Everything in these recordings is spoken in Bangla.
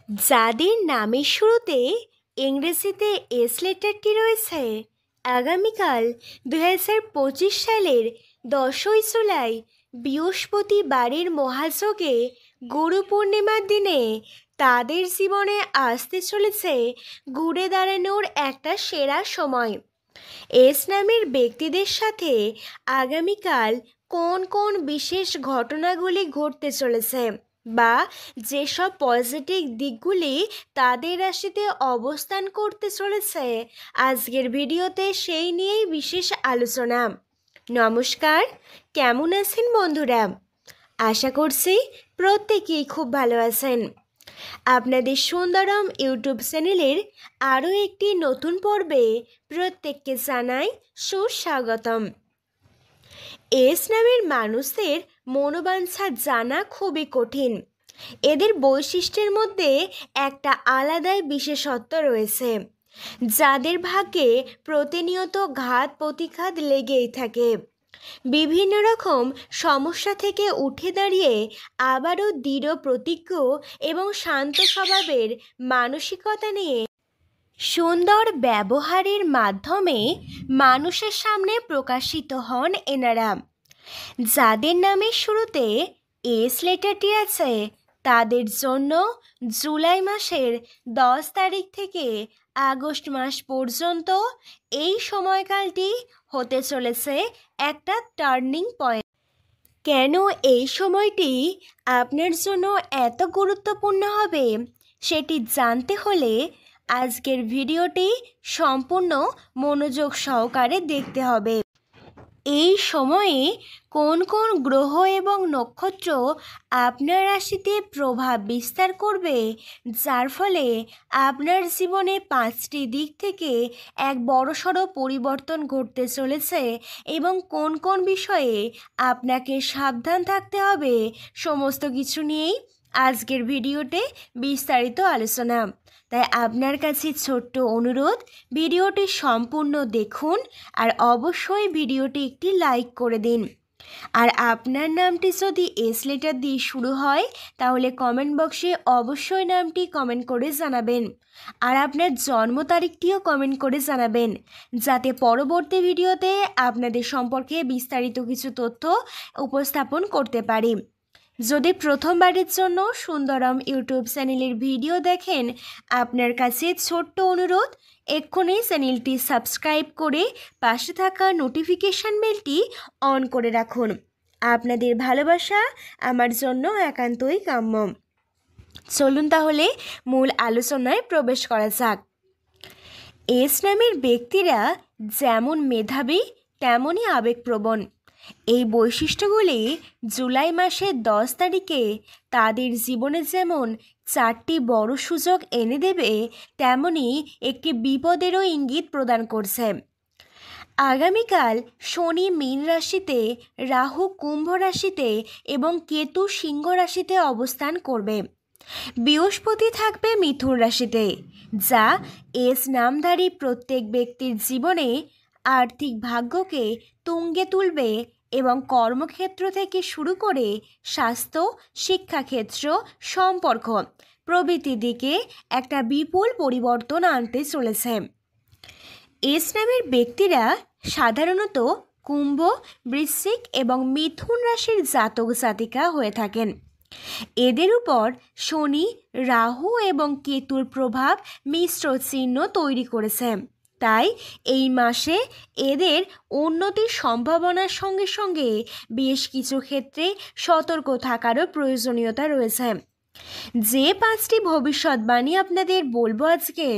যাদের নামের শুরুতে ইংরেজিতে এস লেটারটি রয়েছে, আগামীকাল 2025 সালের 10ই জুলাই বৃহস্পতিবারের মহাযোগে গুরু পূর্ণিমার দিনে তাদের জীবনে আসতে চলেছে ঘুরে দাঁড়ানোর একটা সেরা সময়। এস নামের ব্যক্তিদের সাথে আগামীকাল কোন কোন বিশেষ ঘটনাগুলি ঘটতে চলেছে বা যেসব পজিটিভ দিকগুলি তাদের রাশিতে অবস্থান করতে চলেছে, আজকের ভিডিওতে সেই নিয়েই বিশেষ আলোচনা। নমস্কার, কেমন আছেন বন্ধুরা? আশা করছি প্রত্যেকেই খুব ভালো আছেন। আপনাদের সুন্দরম ইউটিউব চ্যানেলের আরও একটি নতুন পর্বে প্রত্যেককে জানাই সুস্বাগতম। এস নামের মানুষদের মনোবাঞ্ছা জানা খুবই কঠিন। এদের বৈশিষ্ট্যের মধ্যে একটা আলাদাই বিশেষত্ব রয়েছে, যাদের ভাগ্যে প্রতিনিয়ত ঘাত প্রতিঘাত লেগেই থাকে। বিভিন্ন রকম সমস্যা থেকে উঠে দাঁড়িয়ে আবারও দৃঢ় প্রতিজ্ঞ এবং শান্ত স্বভাবের মানসিকতা নিয়ে সুন্দর ব্যবহারের মাধ্যমে মানুষের সামনে প্রকাশিত হন এনারা। যাদের নামের শুরুতে এস লেটারটি আছে, তাদের জন্য জুলাই মাসের 10 তারিখ থেকে আগস্ট মাস পর্যন্ত এই সময়কালটি হতে চলেছে একটা টার্নিং পয়েন্ট। কেন এই সময়টি আপনার জন্য এত গুরুত্বপূর্ণ হবে সেটি জানতে হলে আজকের ভিডিওটি সম্পূর্ণ মনোযোগ সহকারে দেখতে হবে। এই সময়ে কোন কোন গ্রহ এবং নক্ষত্র আপনার রাশিতে প্রভাব বিস্তার করবে, যার ফলে আপনার জীবনে 5টি দিক থেকে এক বড়সড় পরিবর্তন ঘটতে চলেছে এবং কোন কোন বিষয়ে আপনাকে সাবধান থাকতে হবে, সমস্ত কিছু নিয়েই আজকের ভিডিওতে বিস্তারিত আলোচনা। তাই আপনার কাছে ছোট্ট অনুরোধ, ভিডিওটি সম্পূর্ণ দেখুন আর অবশ্যই ভিডিওটি একটি লাইক করে দিন। আর আপনার নামটি যদি এস লেটার দিয়ে শুরু হয় তাহলে কমেন্ট বক্সে অবশ্যই নামটি কমেন্ট করে জানাবেন আর আপনার জন্ম তারিখটিও কমেন্ট করে জানাবেন, যাতে পরবর্তী ভিডিওতে আপনাদের সম্পর্কে বিস্তারিত কিছু তথ্য উপস্থাপন করতে পারি। যদি প্রথমবারের জন্য সুন্দরম ইউটিউব চ্যানেলের ভিডিও দেখেন, আপনার কাছে ছোট্ট অনুরোধ, এক্ষুনি চ্যানেলটি সাবস্ক্রাইব করে পাশে থাকা নোটিফিকেশান বেলটি অন করে রাখুন। আপনাদের ভালোবাসা আমার জন্য একান্তই কাম্য। চলুন তাহলে মূল আলোচনায় প্রবেশ করা যাক। এস নামের ব্যক্তিরা যেমন মেধাবী তেমনই আবেগপ্রবণ। এই বৈশিষ্ট্যগুলি জুলাই মাসের 10 তারিখে তাদের জীবনে যেমন 4টি বড় সুযোগ এনে দেবে, তেমনি একটি বিপদেরও ইঙ্গিত প্রদান করছে। আগামীকাল শনি মীন রাশিতে, রাহু কুম্ভ রাশিতে এবং কেতু সিংহ রাশিতে অবস্থান করবে। বৃহস্পতি থাকবে মিথুন রাশিতে, যা এস নামধারী প্রত্যেক ব্যক্তির জীবনে আর্থিক ভাগ্যকে তুঙ্গে তুলবে এবং কর্মক্ষেত্র থেকে শুরু করে স্বাস্থ্য, শিক্ষাক্ষেত্র, সম্পর্ক প্রভৃতি দিকে একটা বিপুল পরিবর্তন আনতে চলেছে। এস নামের ব্যক্তিরা সাধারণত কুম্ভ, বৃশ্চিক এবং মিথুন রাশির জাতক জাতিকা হয়ে থাকেন। এদের উপর শনি, রাহু এবং কেতুর প্রভাব মিশ্র চিহ্ন তৈরি করেছে। তাই এই মাসে এদের উন্নতির সম্ভাবনার সঙ্গে সঙ্গে বেশ কিছু ক্ষেত্রে সতর্ক থাকারও প্রয়োজনীয়তা রয়েছে। যে 5টি ভবিষ্যৎবাণী আপনাদের বলবো আজকে,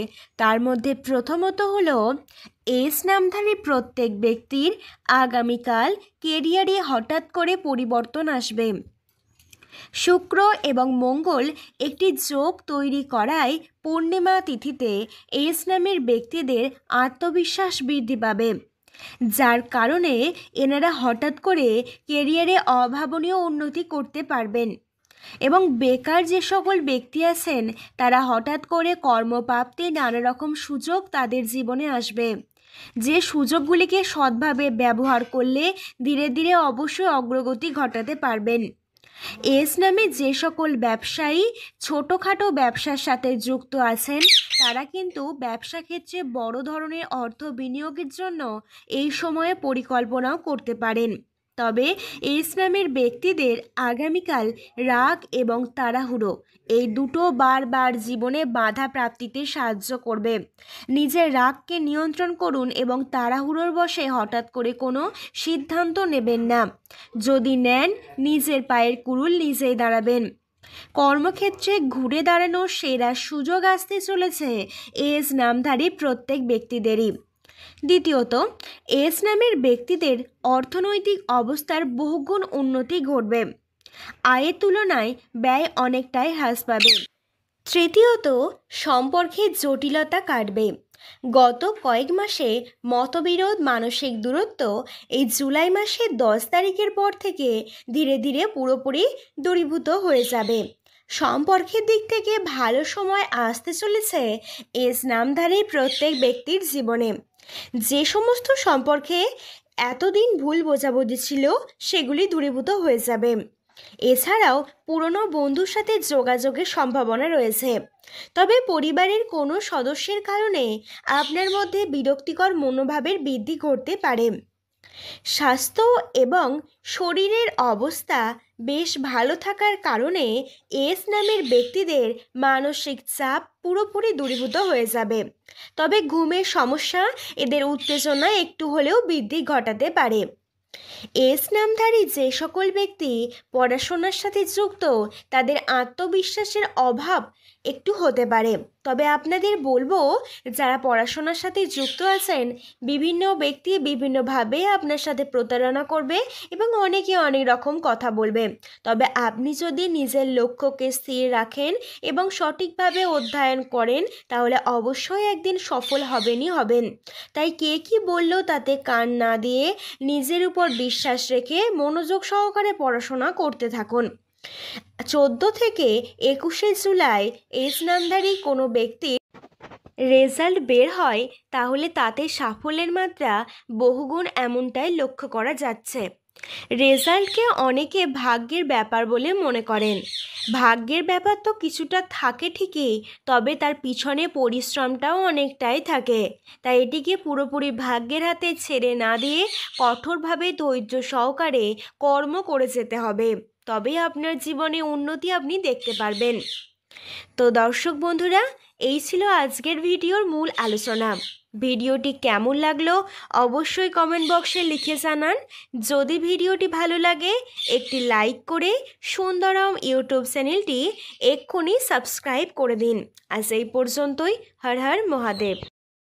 তার মধ্যে প্রথমত হলো এস নামধারী প্রত্যেক ব্যক্তির আগামীকাল কেরিয়ারে হঠাৎ করে পরিবর্তন আসবে। শুক্র এবং মঙ্গল একটি যোগ তৈরি করায় পূর্ণিমা তিথিতে এস নামের ব্যক্তিদের আত্মবিশ্বাস বৃদ্ধি পাবে, যার কারণে এনারা হঠাৎ করে কেরিয়ারে অভাবনীয় উন্নতি করতে পারবেন। এবং বেকার যে সকল ব্যক্তি আছেন, তারা হঠাৎ করে কর্মপ্রাপ্তির নানা রকম সুযোগ তাদের জীবনে আসবে, যে সুযোগগুলিকে সৎভাবে ব্যবহার করলে ধীরে ধীরে অবশ্যই অগ্রগতি ঘটাতে পারবেন। এস নামে যে সকল ব্যবসায়ী ছোটোখাটো ব্যবসার সাথে যুক্ত আছেন তারা কিন্তু ব্যবসা ক্ষেত্রে বড় ধরনের অর্থ বিনিয়োগের জন্য এই সময়ে পরিকল্পনাও করতে পারেন। তবে এস নামের ব্যক্তিদের আগামীকাল রাগ এবং তাড়াহুড়ো এই দুটো বারবার জীবনে বাধা প্রাপ্তিতে সাহায্য করবে। নিজের রাগকে নিয়ন্ত্রণ করুন এবং তাড়াহুড়োর বশে হঠাৎ করে কোনো সিদ্ধান্ত নেবেন না। যদি নেন, নিজের পায়ের কুড়ুল নিজেই দাঁড়াবেন। কর্মক্ষেত্রে ঘুরে দাঁড়ানোর সেরা সুযোগ আসতে চলেছে এস নামধারী প্রত্যেক ব্যক্তিদেরই। দ্বিতীয়ত, এস নামের ব্যক্তিদের অর্থনৈতিক অবস্থার বহুগুণ উন্নতি ঘটবে। আয়ের তুলনায় ব্যয় অনেকটাই হ্রাস পাবে। তৃতীয়ত, সম্পর্কের জটিলতা কাটবে। গত কয়েক মাসে মতবিরোধ, মানসিক দূরত্ব এই জুলাই মাসের 10 তারিখের পর থেকে ধীরে ধীরে পুরোপুরি দূরীভূত হয়ে যাবে। সম্পর্কের দিক থেকে ভালো সময় আসতে চলেছে এস নামধারী প্রত্যেক ব্যক্তির জীবনে। যে সমস্ত সম্পর্কে এতদিন ভুল বোঝাবুঝি ছিল সেগুলি দূরীভূত হয়ে যাবে। এছাড়াও পুরনো বন্ধুর সাথে যোগাযোগের সম্ভাবনা রয়েছে। তবে পরিবারের কোনো সদস্যের কারণে আপনার মধ্যে বিরক্তিকর মনোভাবের বৃদ্ধি ঘটতে পারে। স্বাস্থ্য এবং শরীরের অবস্থা বেশ ভালো থাকার কারণে এস নামের ব্যক্তিদের মানসিক চাপ পুরোপুরি দূরীভূত হয়ে যাবে। তবে ঘুমের সমস্যা এদের উত্তেজনা একটু হলেও বৃদ্ধি ঘটাতে পারে। এস নামধারী যে সকল ব্যক্তি পড়াশোনার সাথে যুক্ত তাদের আত্মবিশ্বাসের অভাব একটু হতে পারে। তবে আপনাদের বলবো, যারা পড়াশোনার সাথে যুক্ত আছেন বিভিন্ন ব্যক্তি বিভিন্নভাবে আপনার সাথে প্রতারণা করবে এবং অনেকে অনেক রকম কথা বলবে। তবে আপনি যদি নিজের লক্ষ্যকে স্থির রাখেন এবং সঠিকভাবে অধ্যয়ন করেন তাহলে অবশ্যই একদিন সফল হবেনই হবেন। তাই কে কি বললো তাতে কান না দিয়ে নিজের উপর বিশ্বাস রেখে মনোযোগ সহকারে পড়াশোনা করতে থাকুন। 14 থেকে 21শে জুলাই এস নামধারী কোনো ব্যক্তির রেজাল্ট বের হয় তাহলে তাতে সাফল্যের মাত্রা বহুগুণ এমনটাই লক্ষ্য করা যাচ্ছে। রেজাল্টকে অনেকে ভাগ্যের ব্যাপার বলে মনে করেন। ভাগ্যের ব্যাপার তো কিছুটা থাকে ঠিকই, তবে তার পিছনে পরিশ্রমটাও অনেকটাই থাকে। তাই এটিকে পুরোপুরি ভাগ্যের হাতে ছেড়ে না দিয়ে কঠোরভাবে ধৈর্য সহকারে কর্ম করে যেতে হবে, তবেই আপনার জীবনে উন্নতি আপনি দেখতে পারবেন। তো দর্শক বন্ধুরা, এই ছিল আজকের ভিডিওর মূল আলোচনা। ভিডিওটি কেমন লাগলো অবশ্যই কমেন্ট বক্সে লিখে জানান। যদি ভিডিওটি ভালো লাগে একটি লাইক করে সুন্দরম ইউটিউব চ্যানেলটি এক্ষুনি সাবস্ক্রাইব করে দিন। আজ এই পর্যন্তই। হর হর মহাদেব।